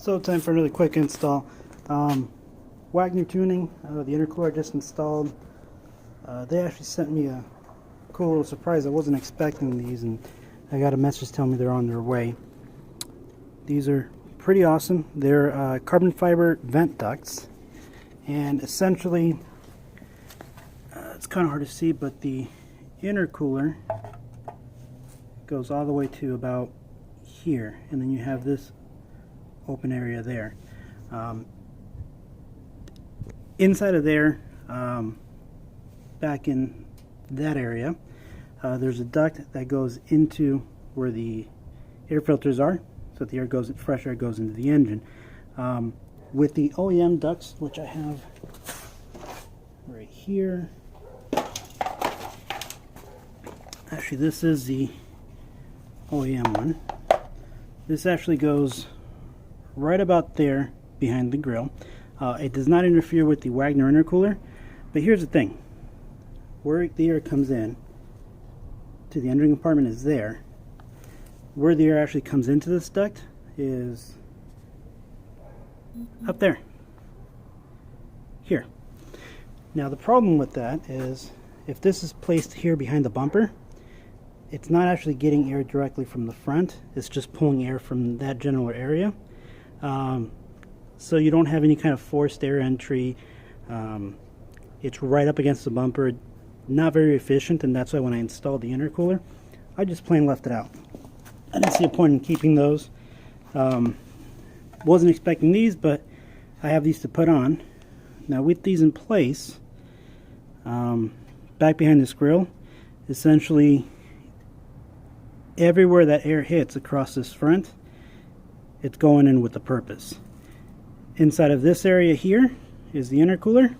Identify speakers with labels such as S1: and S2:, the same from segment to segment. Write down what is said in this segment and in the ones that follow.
S1: So time for another quick install. Wagner tuning, the intercooler I just installed. They actually sent me a cool little surprise. I wasn't expecting these, and I got a message telling me they're on their way. These are pretty awesome. They're carbon fiber vent ducts, and essentially it's kind of hard to see, but the intercooler goes all the way to about here, and then you have this open area there. Inside of there, back in that area, there's a duct that goes into where the air filters are, so that the air goes, fresh air goes into the engine. With the OEM ducts, which I have right here. Actually, this is the OEM one. This actually goes right about there behind the grill. It does not interfere with the Wagner intercooler, but here's the thing. Where the air comes in to the engine compartment is there. Where the air actually comes into this duct is up there. Here. Now the problem with that is if this is placed here behind the bumper, it's not actually getting air directly from the front. It's just pulling air from that general area. So you don't have any kind of forced air entry. It's right up against the bumper. Not very efficient, and that's why when I installed the intercooler, I just plain left it out. I didn't see a point in keeping those. Wasn't expecting these, but I have these to put on. Now with these in place, back behind this grill, essentially everywhere that air hits across this front, it's going in with a purpose. Inside of this area here is the intercooler,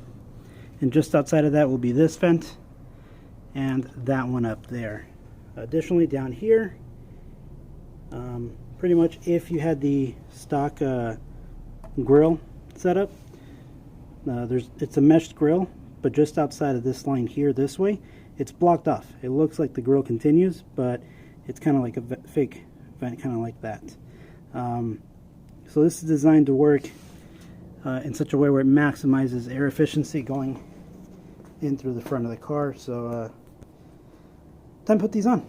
S1: and just outside of that will be this vent and that one up there. Additionally, down here, pretty much if you had the stock grill setup, it's a meshed grill, but just outside of this line here this way, it's blocked off. It looks like the grill continues, but it's kind of like a fake vent, kind of like that. So this is designed to work in such a way where it maximizes air efficiency going in through the front of the car. So time to put these on.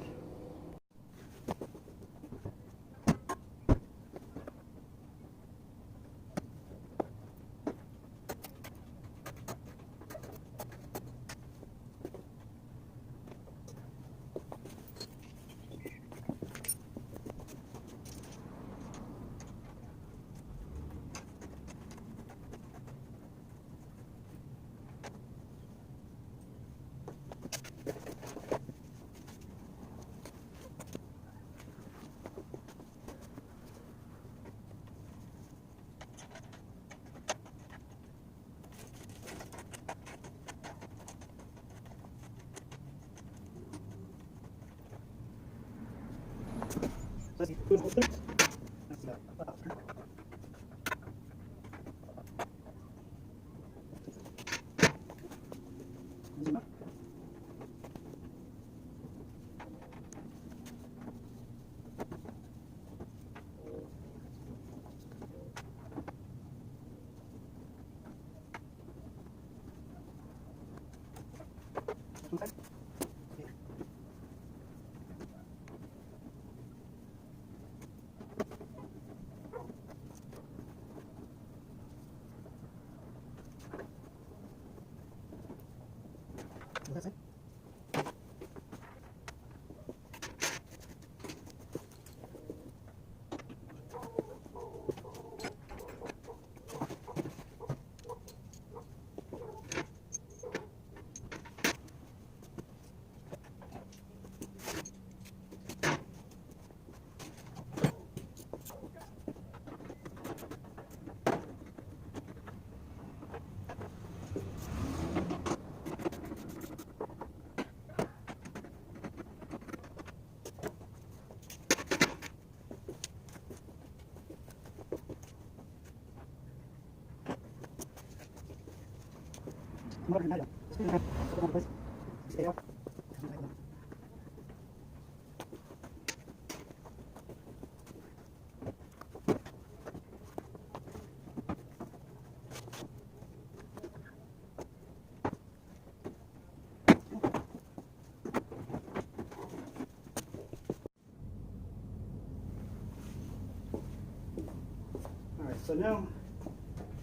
S1: So now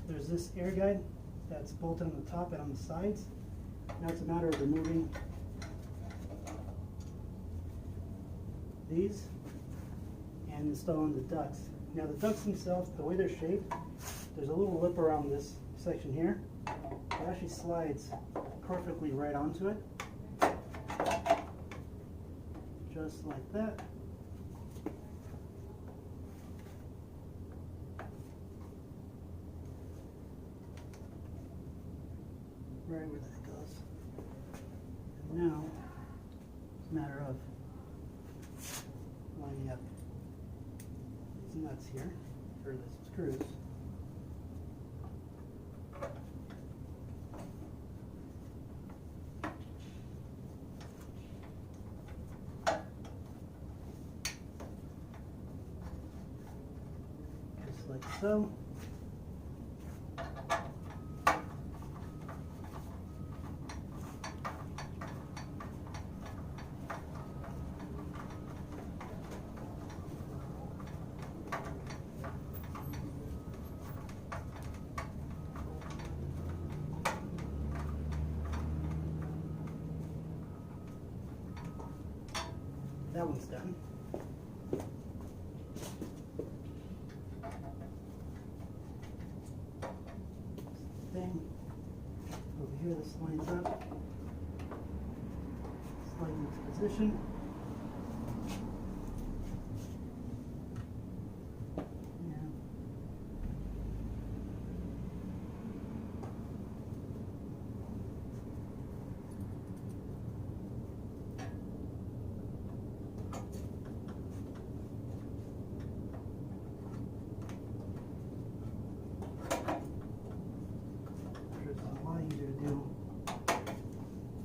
S1: there's this air guide that's bolted on the top and on the sides. Now it's a matter of removing these and installing the ducts. Now the ducts themselves, the way they're shaped, there's a little lip around this section here. It actually slides perfectly right onto it. Just like that. Right where that goes. And now it's a matter of lining up these nuts here, or the screws. Just like so. That one's done. Thing over here, this lines up, slide into position.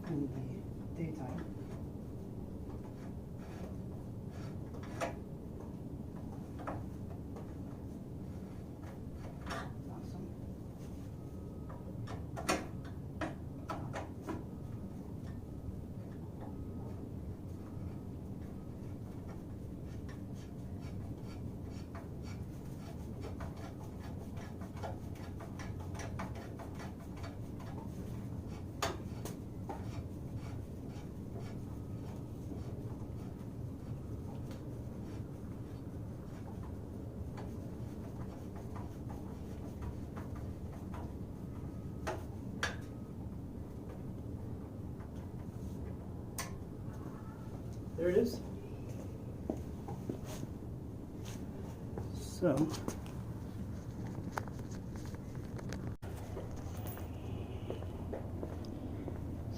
S1: In the daytime. Awesome. There it is. So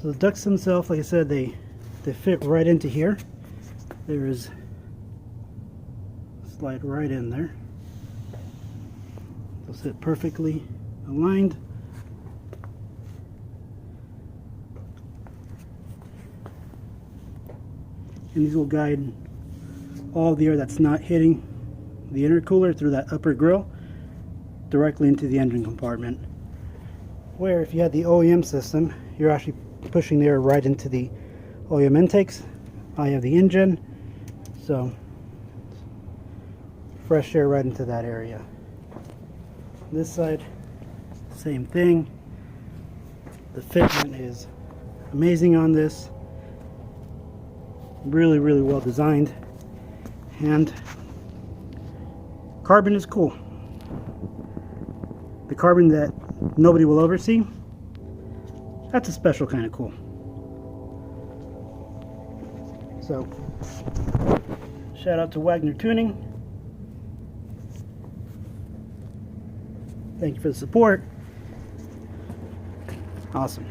S1: the ducts themselves, like I said, they fit right into here. There is slide right in there. They'll sit perfectly aligned. And these will guide all the air that's not hitting the intercooler through that upper grill directly into the engine compartment. Where if you had the OEM system, you're actually pushing the air right into the OEM intakes. I have the engine, so fresh air right into that area. This side, same thing. The fitment is amazing on this. Really, really well designed, and carbon is cool. The carbon that nobody will ever see, that's a special kind of cool. So, shout out to Wagner Tuning. Thank you for the support. Awesome.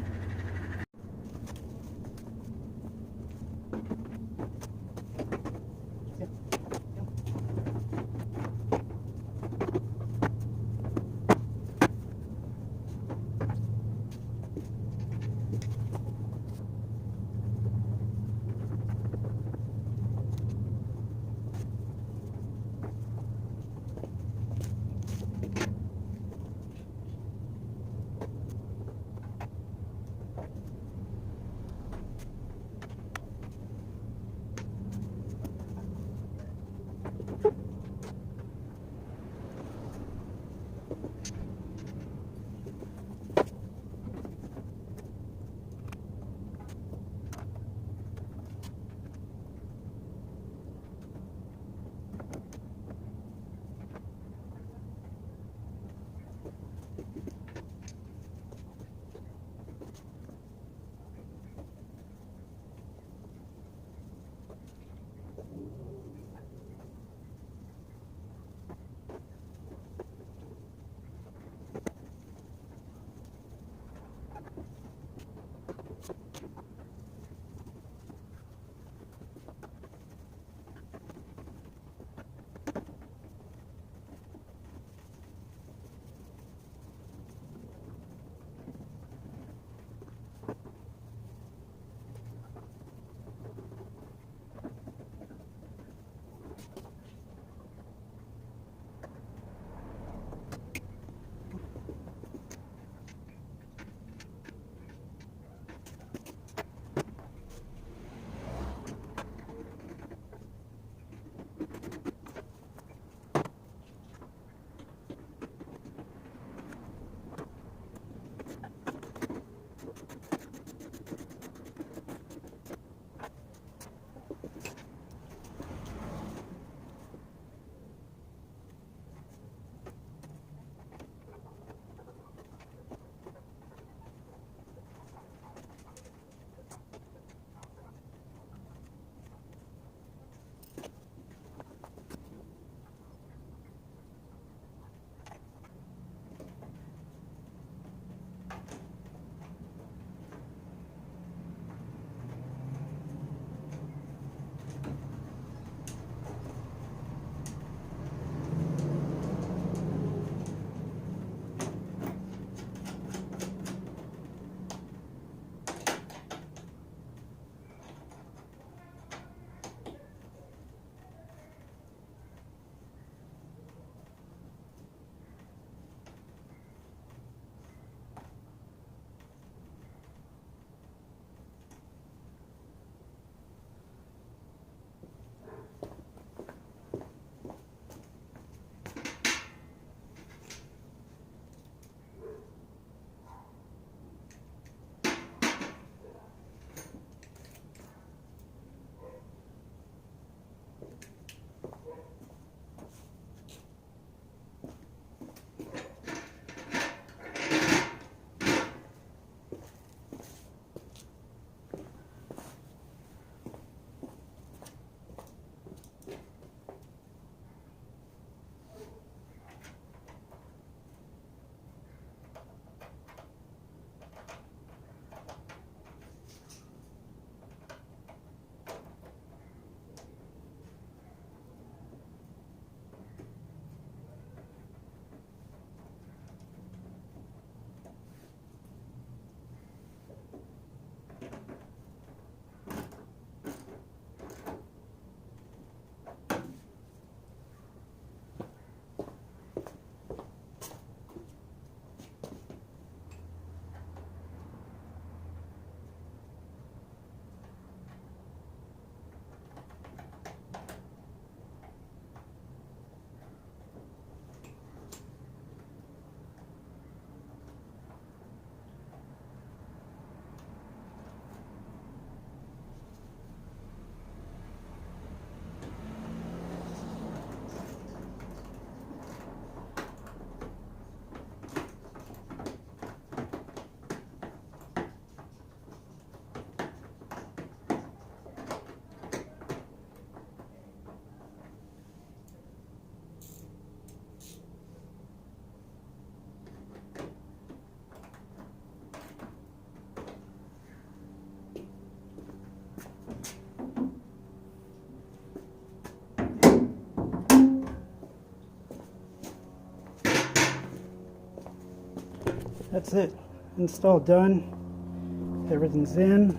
S1: that's it. Install done. Everything's in.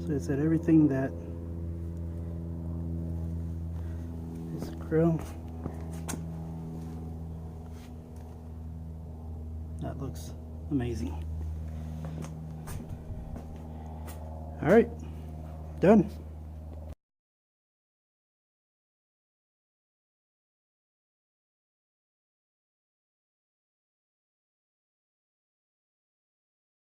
S1: So it's at everything that is grill. That looks amazing. All right, done.